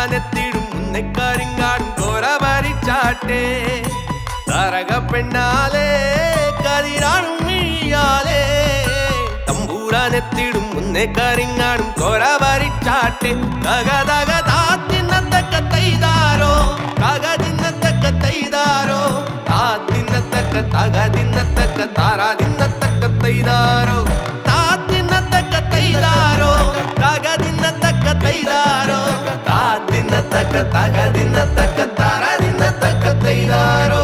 തമ്പൂരാനെത്തിടും മുന്നേക്കാരിങ്ങാടും കോര ഭരിച്ചാട്ടെ താരക പെണ്ണാലേ കതിരാണും മിഴിയാലേ തമ്പൂരാനെത്തിടും മുന്നേക്കാരിങ്ങാടും കോര ഭരിച്ചാട്ടെ തക തക താത്തിന്നത്തക്ക തൈതാരോ തകതിന്നത്തക്ക തൈതാരോ താത്തിന്നത്തക്ക തകതിന്നത്തക്ക താരാതിന്നത്തക്ക തൈതാരോ താത്തിന്നത്തക്ക തൈതാരോ തകതിന്നത്തക്ക തൈതാരോ താത്തിന്നത്തക്ക തകതിന്നത്തക്ക താരാതിന്നത്തക്ക തൈതാരോ